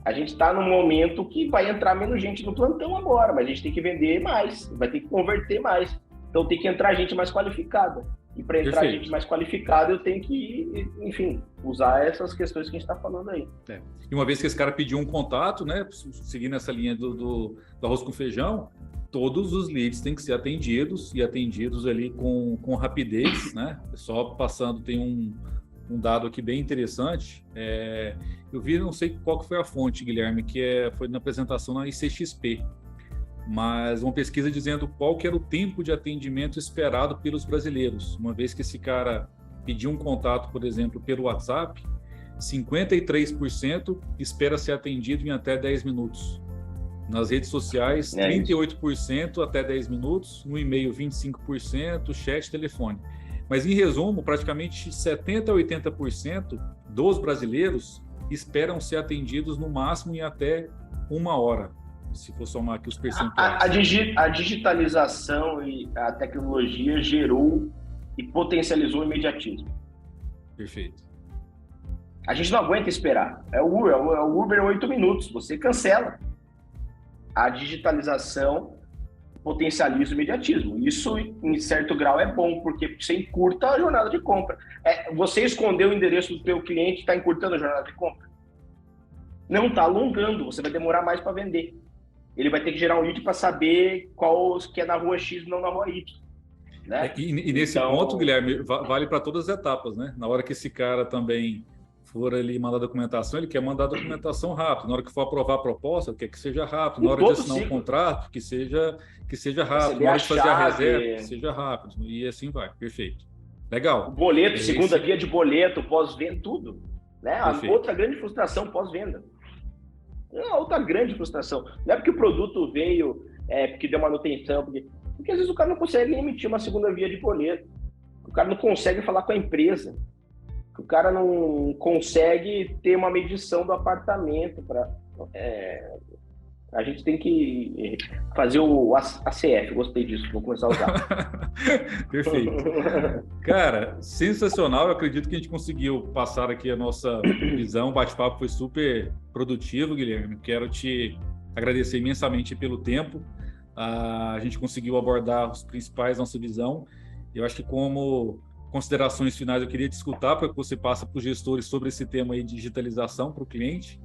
A gente está num momento que vai entrar menos gente no plantão agora, mas a gente tem que vender mais, vai ter que converter mais. Então tem que entrar gente mais qualificada. E para entrar gente mais qualificada, eu tenho que, enfim, usar essas questões que a gente está falando aí. E uma vez que esse cara pediu um contato, né, seguindo essa linha do arroz com feijão, todos os leads têm que ser atendidos e atendidos ali com rapidez, né? Só passando, tem um dado aqui bem interessante. Eu vi, não sei qual que foi a fonte, Guilherme, foi na apresentação na ICXP, mas uma pesquisa dizendo qual que era o tempo de atendimento esperado pelos brasileiros. Uma vez que esse cara pediu um contato, por exemplo, pelo WhatsApp, 53% espera ser atendido em até 10 minutos. Nas redes sociais, 38% até 10 minutos, no e-mail 25%, chat, telefone. Mas, em resumo, praticamente 70% a 80% dos brasileiros esperam ser atendidos no máximo em até 1 hora, se for somar aqui os percentuais. A digitalização e a tecnologia gerou e potencializou o imediatismo. Perfeito. A gente não aguenta esperar. É o Uber 8 minutos, você cancela. A digitalização potencializa o imediatismo. Isso, em certo grau, é bom, porque você encurta a jornada de compra. Você esconder o endereço do teu cliente está encurtando a jornada de compra? Não, está alongando, você vai demorar mais para vender. Ele vai ter que gerar um lead para saber qual que é na rua X e não na rua Y. Né? E nesse ponto, Guilherme, vale para todas as etapas, né? Na hora que esse cara também for ali mandar documentação, ele quer mandar documentação rápido. Na hora que for aprovar a proposta, quer que seja rápido. Na hora de assinar um contrato, que seja rápido. Na hora de fazer a reserva, que seja rápido. E assim vai. Perfeito. Legal. O boleto, segunda via de boleto, pós-venda, tudo. Né? A outra grande frustração pós-venda. Outra grande frustração. Não é porque o produto veio, porque deu manutenção, porque às vezes o cara não consegue emitir uma segunda via de boleto. O cara não consegue falar com a empresa. O cara não consegue ter uma medição do apartamento. A gente tem que fazer o ACF, gostei disso, vou começar a usar. Perfeito. Cara, sensacional, eu acredito que a gente conseguiu passar aqui a nossa visão, o bate-papo foi super produtivo, Guilherme, quero te agradecer imensamente pelo tempo, a gente conseguiu abordar os principais da nossa visão, eu acho que como considerações finais eu queria te escutar para que você passe para os gestores sobre esse tema aí de digitalização para o cliente,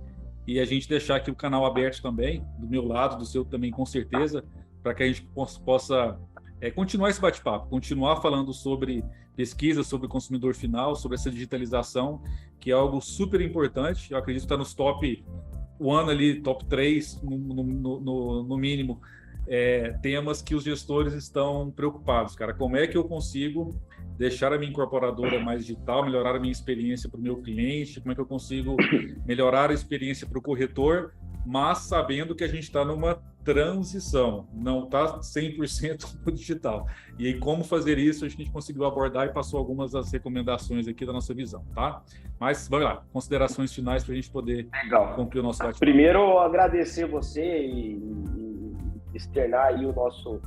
e a gente deixar aqui o canal aberto também, do meu lado, do seu também, com certeza, para que a gente possa continuar esse bate-papo, continuar falando sobre pesquisa, sobre o consumidor final, sobre essa digitalização, que é algo super importante. Eu acredito que está nos top 1 ali, top 3, no mínimo, temas que os gestores estão preocupados, cara. Como é que eu consigo deixar a minha incorporadora mais digital, melhorar a minha experiência para o meu cliente, como é que eu consigo melhorar a experiência para o corretor, mas sabendo que a gente está numa transição, não está 100% no digital. E aí, como fazer isso, a gente conseguiu abordar e passou algumas das recomendações aqui da nossa visão, tá? Mas, vamos lá, considerações finais para a gente poder concluir o nosso bate-papo. Primeiro, agradecer você e externar aí o nosso...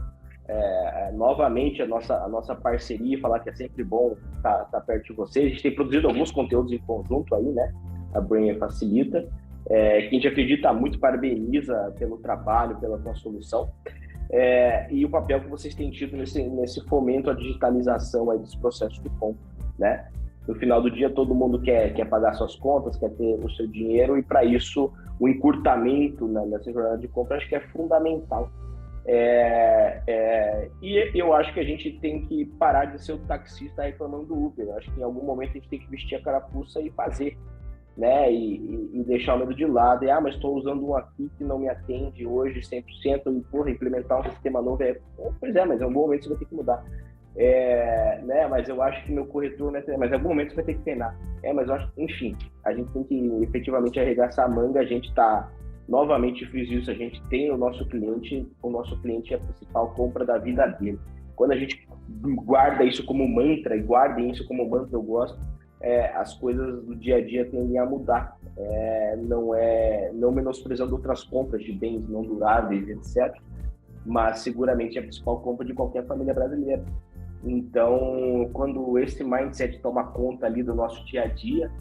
novamente a nossa parceria, falar que é sempre bom estar perto de vocês. A gente tem produzido alguns conteúdos em conjunto aí, né? A Brain facilita. Que a gente acredita muito, parabeniza pelo trabalho, pela tua solução. E o papel que vocês têm tido nesse fomento à digitalização aí dos processos de compra, né? No final do dia, todo mundo quer pagar suas contas, quer ter o seu dinheiro, e para isso o encurtamento nessa jornada de compra acho que é fundamental. E eu acho que a gente tem que parar de ser o taxista reclamando do Uber. Eu acho que em algum momento a gente tem que vestir a carapuça e fazer, né? E deixar o medo de lado. Mas estou usando um aqui que não me atende hoje 100%, e implementar um sistema novo. Pois mas em algum momento você vai ter que mudar. Né? Mas eu acho que meu corretor, né? Mas em algum momento você vai ter que treinar. Mas eu acho, enfim, a gente tem que efetivamente arregaçar a manga. A gente está... Novamente fiz isso, a gente tem o nosso cliente é a principal compra da vida dele. Quando a gente guarda isso como mantra, e guardem isso como mantra, eu gosto, as coisas do dia a dia tendem a mudar. Não menosprezando outras compras de bens não duráveis, etc. Mas seguramente é a principal compra de qualquer família brasileira. Então, quando esse mindset toma conta ali do nosso dia a dia,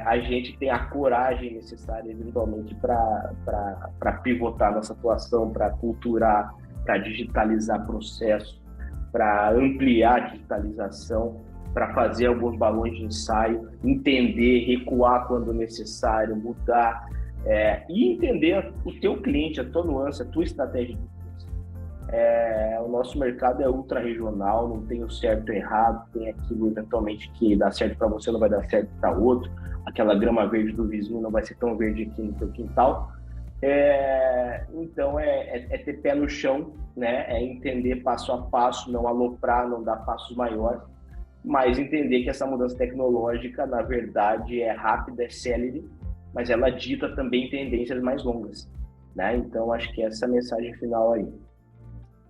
a gente tem a coragem necessária, eventualmente, para pivotar nossa atuação, para culturar, para digitalizar processo, para ampliar a digitalização, para fazer alguns balões de ensaio, entender, recuar quando necessário, mudar, e entender o teu cliente, a tua nuance, a tua estratégia de business. O nosso mercado é ultra regional, não tem o certo e errado, tem aquilo eventualmente que dá certo para você, não vai dar certo para outro, aquela grama verde do vizinho não vai ser tão verde aqui no teu quintal. Então ter pé no chão, né? Entender passo a passo, não aloprar, não dar passos maiores, mas entender que essa mudança tecnológica, na verdade, é rápida, é célere, mas ela dita também tendências mais longas, né? Então acho que essa é a mensagem final aí.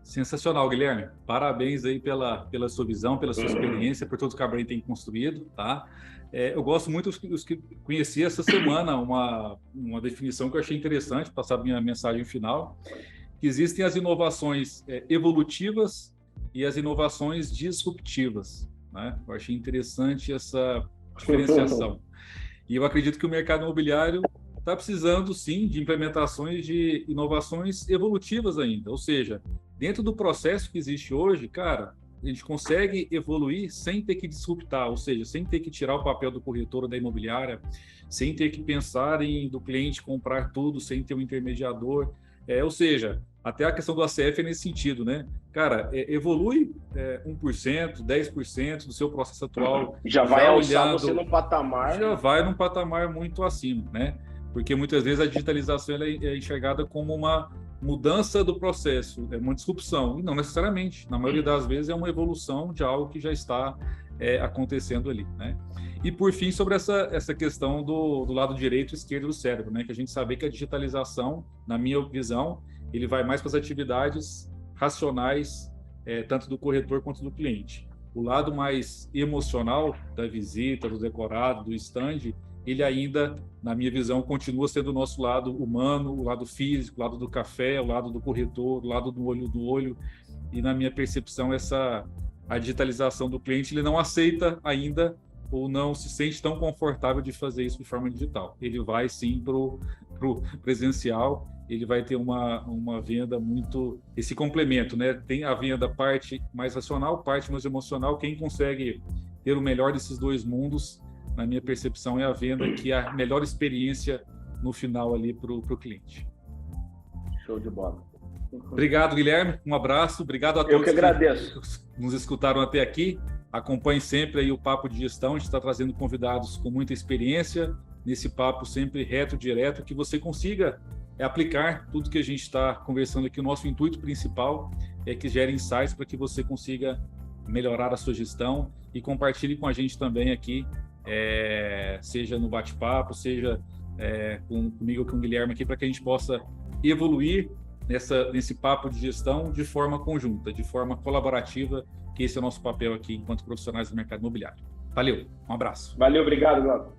Sensacional, Guilherme. Parabéns aí pela sua visão, pela sua experiência, por tudo que a Brain tem construído, tá? Eu gosto muito dos que conheci essa semana, uma definição que eu achei interessante, passar a minha mensagem final, que existem as inovações evolutivas e as inovações disruptivas, né? Eu achei interessante essa diferenciação. E eu acredito que o mercado imobiliário está precisando, sim, de implementações de inovações evolutivas ainda, ou seja, dentro do processo que existe hoje, cara, a gente consegue evoluir sem ter que disruptar, ou seja, sem ter que tirar o papel do corretor ou da imobiliária, sem ter que pensar do cliente comprar tudo, sem ter um intermediador, ou seja, até a questão do ACF é nesse sentido, né? Cara, evolui 1%, 10% do seu processo atual. Já vai alçar você num patamar. Já vai num patamar muito acima, né? Porque muitas vezes a digitalização ela é enxergada como uma mudança do processo, é uma disrupção, e não necessariamente, na maioria das vezes é uma evolução de algo que já está acontecendo ali, né? E por fim, sobre essa questão do lado direito e esquerdo do cérebro, né? Que a gente sabe que a digitalização, na minha visão, ele vai mais para as atividades racionais, tanto do corretor quanto do cliente. O lado mais emocional da visita, do decorado, do stand, ele ainda, na minha visão, continua sendo o nosso lado humano, o lado físico, o lado do café, o lado do corretor, o lado do olho. E na minha percepção, a digitalização do cliente, ele não aceita ainda ou não se sente tão confortável de fazer isso de forma digital. Ele vai, sim, para o presencial, ele vai ter uma venda muito... Esse complemento, né? Tem a venda parte mais racional, parte mais emocional. Quem consegue ter o melhor desses dois mundos, na minha percepção, é a venda que é a melhor experiência no final ali para o cliente. Show de bola. Obrigado, Guilherme. Um abraço. Obrigado a todos Eu que agradeço. que nos escutaram até aqui. Acompanhe sempre aí o Papo de Gestão. A gente está trazendo convidados com muita experiência nesse papo sempre reto, direto, que você consiga aplicar tudo que a gente está conversando aqui. O nosso intuito principal é que gere insights para que você consiga melhorar a sua gestão e compartilhe com a gente também aqui, seja no bate-papo, seja comigo ou com o Guilherme aqui, para que a gente possa evoluir nesse papo de gestão de forma conjunta, de forma colaborativa, que esse é o nosso papel aqui enquanto profissionais do mercado imobiliário. Valeu, um abraço. Valeu, obrigado, Glauco.